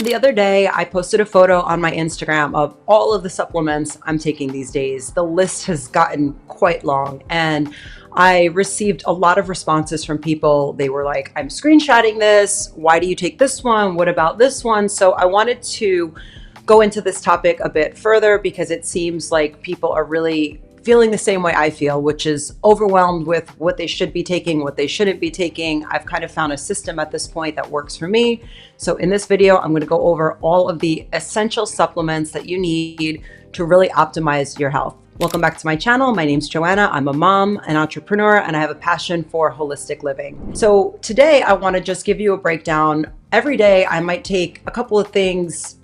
The other day, I posted a photo on my Instagram of all of the supplements I'm taking these days. The list has gotten quite long, and I received a lot of responses from people. They were like, I'm screenshotting this. Why do you take this one? What about this one? So I wanted to go into this topic a bit further because it seems like people are really feeling the same way I feel, which is overwhelmed with what they should be taking, what they shouldn't be taking. I've kind of found a system at this point that works for me. So in this video, I'm going to go over all of the essential supplements that you need to really optimize your health. Welcome back to my channel. My name's JoAnna. I'm a mom, an entrepreneur, and I have a passion for holistic living. So today I want to just give you a breakdown. Every day I might take a couple of things,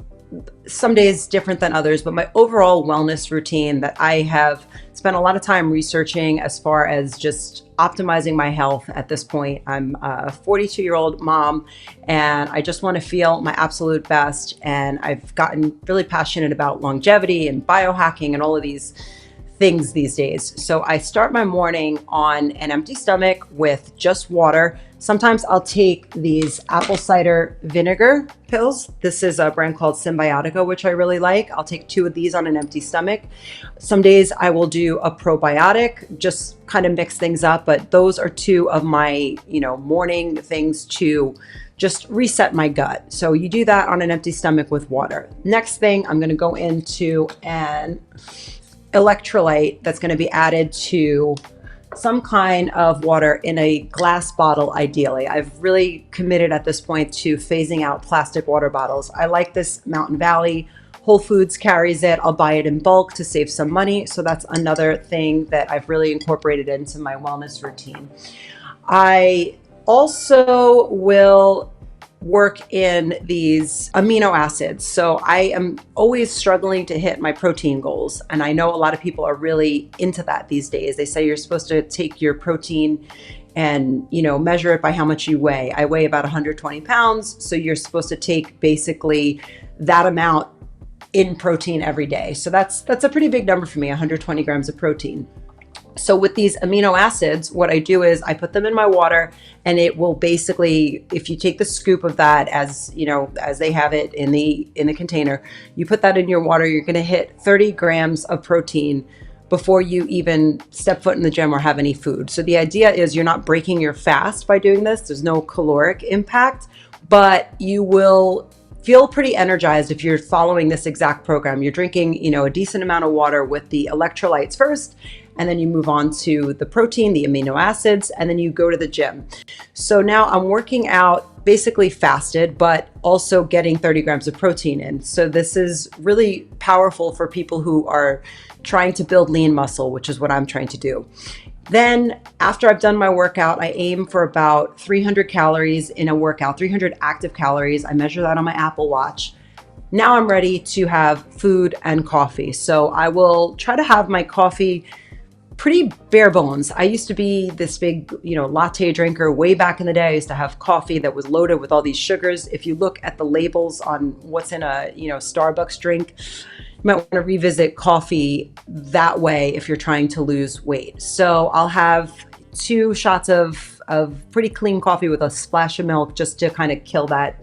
some days different than others, but my overall wellness routine that I have spent a lot of time researching as far as just optimizing my health at this point. I'm a 42-year-old mom, and I just want to feel my absolute best. And I've gotten really passionate about longevity and biohacking and all of these things these days. So I start my morning on an empty stomach with just water. Sometimes I'll take these apple cider vinegar pills. This is a brand called Symbiotica, which I really like. I'll take 2 of these on an empty stomach. Some days I will do a probiotic, just kind of mix things up. But those are 2 of my, morning things to just reset my gut. So you do that on an empty stomach with water. Next thing, I'm going to go into an electrolyte that's going to be added to some kind of water in a glass bottle, ideally. I've really committed at this point to phasing out plastic water bottles. I like this Mountain Valley. Whole Foods carries it. I'll buy it in bulk to save some money. So that's another thing that I've really incorporated into my wellness routine. I also will work in these amino acids. So I am always struggling to hit my protein goals. And I know a lot of people are really into that these days. They say you're supposed to take your protein and, measure it by how much you weigh. I weigh about 120 pounds. So you're supposed to take basically that amount in protein every day. So that's a pretty big number for me, 120 grams of protein. So with these amino acids, what I do is I put them in my water, and it will basically, if you take the scoop of that as they have it in the container, you put that in your water, you're going to hit 30 grams of protein before you even step foot in the gym or have any food. So the idea is you're not breaking your fast by doing this. There's no caloric impact, but you will feel pretty energized if you're following this exact program. You're drinking, a decent amount of water with the electrolytes first, and then you move on to the protein, the amino acids, and then you go to the gym. So now I'm working out basically fasted, but also getting 30 grams of protein in. So this is really powerful for people who are trying to build lean muscle, which is what I'm trying to do. Then after I've done my workout, I aim for about 300 calories in a workout, 300 active calories. I measure that on my Apple Watch. Now I'm ready to have food and coffee. So I will try to have my coffee pretty bare bones. I used to be this big, latte drinker way back in the day. I used to have coffee that was loaded with all these sugars. If you look at the labels on what's in a, Starbucks drink, you might want to revisit coffee that way if you're trying to lose weight. So I'll have 2 shots of pretty clean coffee with a splash of milk just to kind of kill that,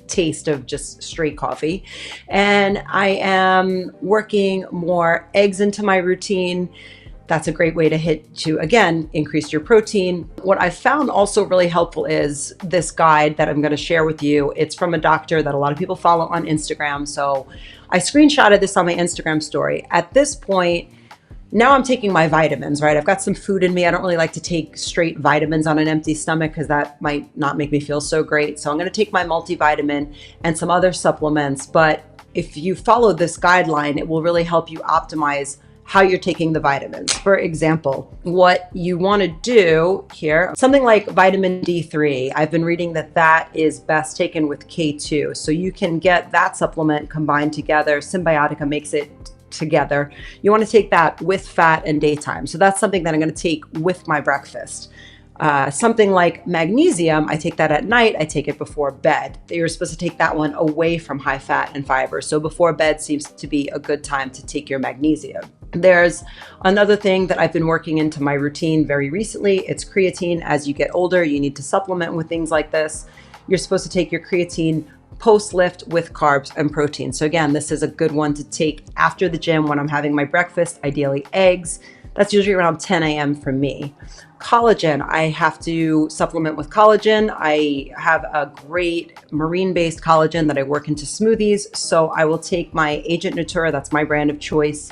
taste of just straight coffee. And I am working more eggs into my routine. That's a great way to again, increase your protein. What I found also really helpful is this guide that I'm going to share with you. It's from a doctor that a lot of people follow on Instagram. So I screenshotted this on my Instagram story. At this point, now I'm taking my vitamins, right? I've got some food in me. I don't really like to take straight vitamins on an empty stomach because that might not make me feel so great. So I'm going to take my multivitamin and some other supplements. But if you follow this guideline, it will really help you optimize how you're taking the vitamins. For example, what you want to do here, something like vitamin D3, I've been reading that is best taken with K2. So you can get that supplement combined together. Symbiotica makes it together. You want to take that with fat and daytime. So that's something that I'm going to take with my breakfast. Something like magnesium, I take that at night. I take it before bed. You're supposed to take that one away from high fat and fiber. So before bed seems to be a good time to take your magnesium. There's another thing that I've been working into my routine very recently. It's creatine. As you get older, you need to supplement with things like this. You're supposed to take your creatine post lift with carbs and protein. So again, this is a good one to take after the gym when I'm having my breakfast, ideally eggs. That's usually around 10 a.m. for me. Collagen, I have to supplement with collagen. I have a great marine-based collagen that I work into smoothies. So I will take my Agent Natura, that's my brand of choice.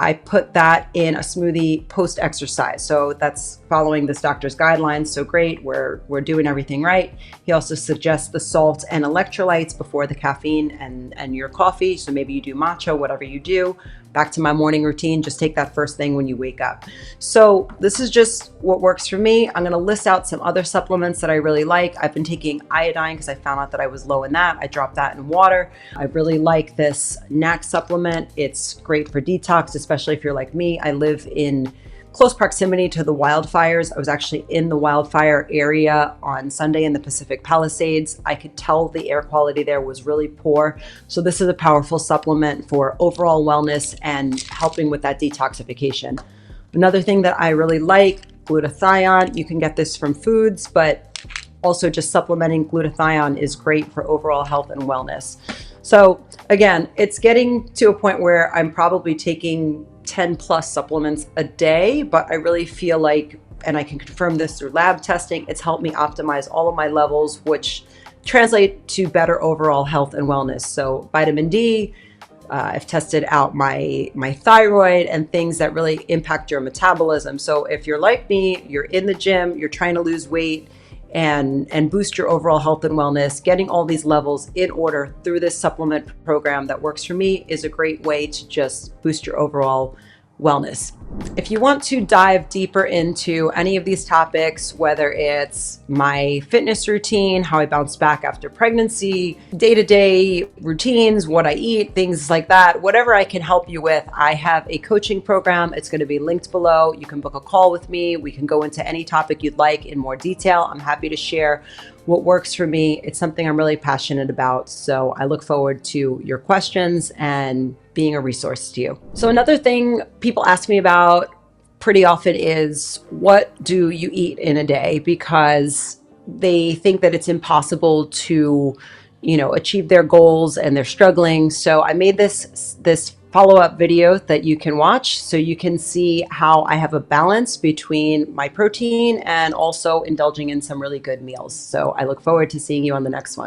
I put that in a smoothie post-exercise. So that's following this doctor's guidelines. So great, we're doing everything right. He also suggests the salt and electrolytes before the caffeine and your coffee. So maybe you do matcha, whatever you do. Back to my morning routine, just take that first thing when you wake up. So this is just what works for me. I'm gonna list out some other supplements that I really like. I've been taking iodine because I found out that I was low in that. I dropped that in water. I really like this NAC supplement. It's great for detox, especially if you're like me. I live in close proximity to the wildfires. I was actually in the wildfire area on Sunday in the Pacific Palisades. I could tell the air quality there was really poor. So this is a powerful supplement for overall wellness and helping with that detoxification. Another thing that I really like, glutathione. You can get this from foods, but also just supplementing glutathione is great for overall health and wellness. So again, it's getting to a point where I'm probably taking 10 plus supplements a day, but I really feel like, and I can confirm this through lab testing, it's helped me optimize all of my levels, which translate to better overall health and wellness. So vitamin D, I've tested out my thyroid and things that really impact your metabolism. So if you're like me, you're in the gym, you're trying to lose weight and boost your overall health and wellness, getting all these levels in order through this supplement program that works for me is a great way to just boost your overall wellness. If you want to dive deeper into any of these topics, whether it's my fitness routine, how I bounce back after pregnancy, day-to-day routines, what I eat, things like that, whatever I can help you with, I have a coaching program. It's going to be linked below. You can book a call with me. We can go into any topic you'd like in more detail. I'm happy to share what works for me. It's something I'm really passionate about. So I look forward to your questions and being a resource to you. So another thing people ask me about pretty often is, what do you eat in a day? Because they think that it's impossible to, achieve their goals and they're struggling. So I made this follow-up video that you can watch so you can see how I have a balance between my protein and also indulging in some really good meals. So I look forward to seeing you on the next one.